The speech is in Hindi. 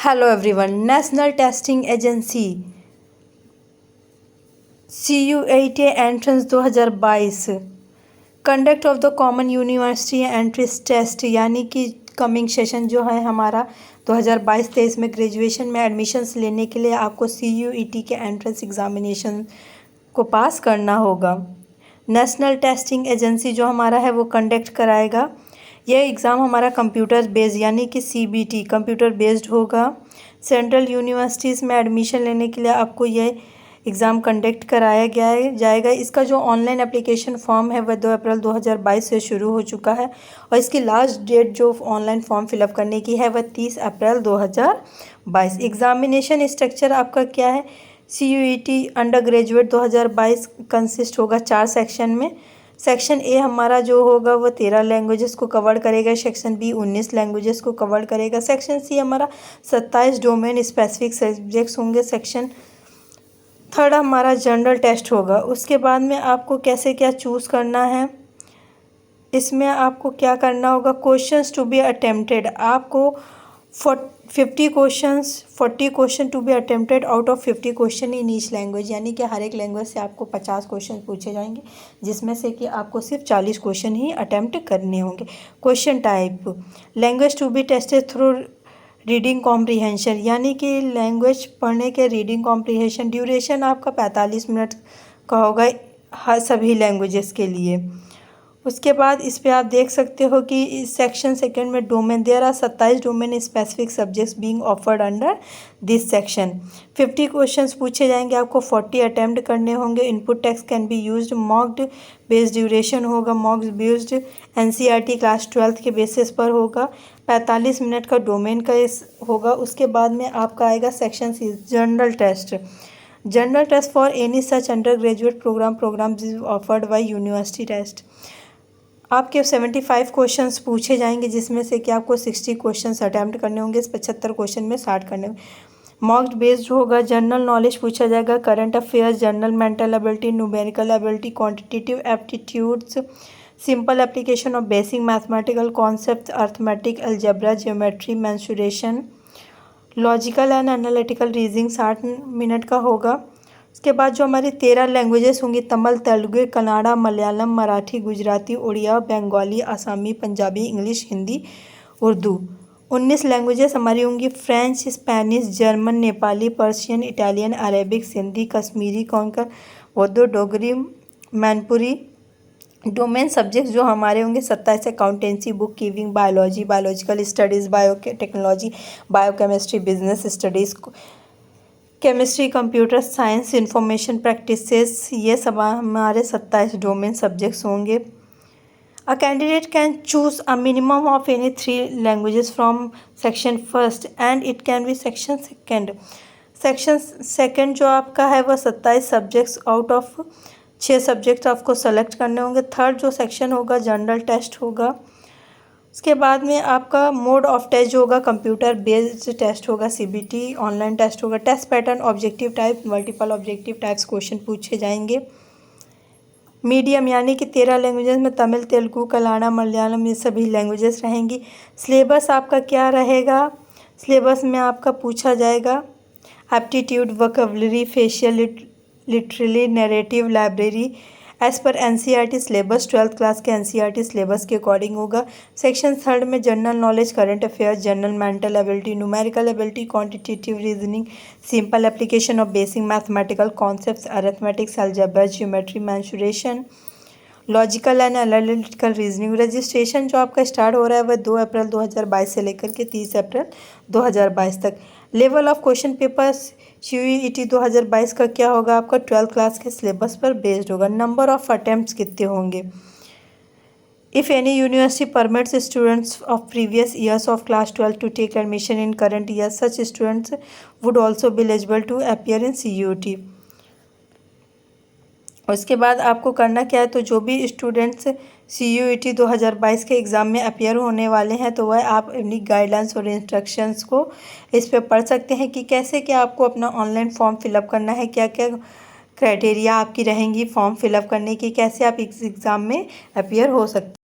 Hello everyone. National Testing Agency CUET entrance 2022 conduct of the Common University Entrance Test यानी कि कमिंग सेशन जो है हमारा 2022-23 में ग्रेजुएशन में एडमिशन्स लेने के लिए आपको CUET के एंट्रेंस एग्ज़ामिनेशन को पास करना होगा। नेशनल टेस्टिंग एजेंसी जो हमारा है वो कंडक्ट कराएगा। यह एग्ज़ाम हमारा कंप्यूटर बेस्ड यानी कि CBT कंप्यूटर बेस्ड होगा। सेंट्रल यूनिवर्सिटीज़ में एडमिशन लेने के लिए आपको यह एग्ज़ाम कंडक्ट कराया जाएगा। इसका जो ऑनलाइन एप्लीकेशन फॉर्म है वह 2 अप्रैल 2022 से शुरू हो चुका है और इसकी लास्ट डेट जो ऑनलाइन फॉर्म फिलअप करने की है वह 30 अप्रैल 2022। एग्ज़ामिनेशन स्ट्रक्चर आपका क्या है? CUET अंडर ग्रेजुएट 2022 कंसिस्ट होगा 4 सेक्शन में। सेक्शन ए हमारा जो होगा वो 13 लैंग्वेजेस को कवर करेगा। सेक्शन बी 19 लैंग्वेजेस को कवर करेगा। सेक्शन सी हमारा 27 डोमेन स्पेसिफिक सब्जेक्ट्स होंगे। सेक्शन थर्ड हमारा जनरल टेस्ट होगा। उसके बाद में आपको कैसे क्या चूज़ करना है, इसमें आपको क्या करना होगा, क्वेश्चंस टू बी अटेम्प्टेड आपको 40 question to be attempted out of 50 question in each language, यानी कि हर एक लैंग्वेज से आपको 50 क्वेश्चन पूछे जाएंगे जिसमें से कि आपको सिर्फ 40 क्वेश्चन ही अटेम्प्ट करने होंगे। Question type language to be tested through reading comprehension, यानी कि लैंग्वेज पढ़ने के रीडिंग कॉम्प्रीहेंशन। ड्यूरेशन आपका 45 मिनट का होगा हर सभी लैंग्वेजेस के लिए। उसके बाद इस पे आप देख सकते हो कि इस सेक्शन सेकंड में domain there are 27 domain specific subjects being offered under this section. 50 questions पूछे जाएंगे, आपको 40 अटेम्प्ट करने होंगे। Input text can be used. Mocked based duration होगा। मॉक्ड बेस्ड NCERT क्लास 12 के बेसिस पर होगा। 45 मिनट का डोमेन का होगा। उसके बाद में आपका आएगा section C general test. General test for any such under graduate program offered by university test. आपके 75 क्वेश्चंस पूछे जाएंगे जिसमें से कि आपको 60 क्वेश्चंस अटैम्प्ट करने होंगे। 75 क्वेश्चन में 60 करने होंगे। मॉक्ड बेस्ड होगा। जनरल नॉलेज पूछा जाएगा, current affairs, general mental ability, numerical ability, quantitative aptitudes, simple application of basic mathematical concept, arithmetic, algebra, geometry, mensuration, logical and analytical reasoning 60 minute का होगा। उसके बाद जो हमारी 13 लैंग्वेजेस होंगी, तमिल, तेलुगु, कन्नड़ा, मलयालम, मराठी, गुजराती, उड़िया, बंगाली, आसामी, पंजाबी, इंग्लिश, हिंदी, उर्दू। 19 लैंग्वेजेस हमारी होंगी, French, Spanish, German, Nepali, Persian, Italian, Arabic, Sindhi, Kashmiri, Konkan, Urdu, Dogri, Mainpuri. Domain subjects जो हमारे होंगे 27 accountancy, book keeping, biology, biological studies, biotechnology, biochemistry, business studies, chemistry, computer science, information practices, ये सब हमारे 27 डोमेन सब्जेक्ट्स होंगे। A candidate can choose a minimum of any 3 languages from section first and it can be section second. Section second जो आपका है वह 27 सब्जेक्ट्स आउट ऑफ 6 सब्जेक्ट आपको सेलेक्ट करने होंगे। थर्ड जो सेक्शन होगा जनरल टेस्ट होगा। उसके बाद में आपका मोड ऑफ टेस्ट जो होगा कंप्यूटर बेस्ड टेस्ट होगा, CBT ऑनलाइन टेस्ट होगा। Test pattern objective type, multiple objective types question पूछे जाएंगे। मीडियम यानी कि 13 लैंग्वेजेस में तमिल, तेलुगु, कन्नड़ा, मलयालम, ये सभी लैंग्वेजेस रहेंगी। सिलेबस आपका क्या रहेगा? सिलेबस में आपका पूछा जाएगा aptitude, vocabulary, facial, literary, narrative, library as पर NCERT सिलेबस 12th क्लास के NCERT सिलेबस के अकॉर्डिंग होगा। सेक्शन थर्ड में general knowledge, current affairs, general mental ability, numerical ability, quantitative reasoning, simple application of basic mathematical concepts, arithmetics, algebra, geometry, mensuration, logical and analytical reasoning. Registration जो आपका स्टार्ट हो रहा है वह 2 अप्रैल 2022 से लेकर के 30 अप्रैल 2022 तक। Level of question papers CUET 2022 का क्या होगा? आपका 12th क्लास के सिलेबस पर बेस्ड होगा। नंबर ऑफ अटेम्प्ट्स कितने होंगे? If any university permits students of previous years of class 12 to take admission in current year, such students would also be eligible to appear in CUET। उसके बाद आपको करना क्या है, तो जो भी स्टूडेंट्स CUET 2022 के एग्ज़ाम में अपीयर होने वाले हैं तो वह आप अपनी गाइडलाइंस और इंस्ट्रक्शंस को इस पे पढ़ सकते हैं कि कैसे क्या आपको अपना ऑनलाइन फॉर्म फिलअप करना है, क्या क्या क्राइटेरिया आपकी रहेंगी फॉर्म फिलअप करने की, कैसे आप इस एग्ज़ाम में अपीयर हो सकते हैं।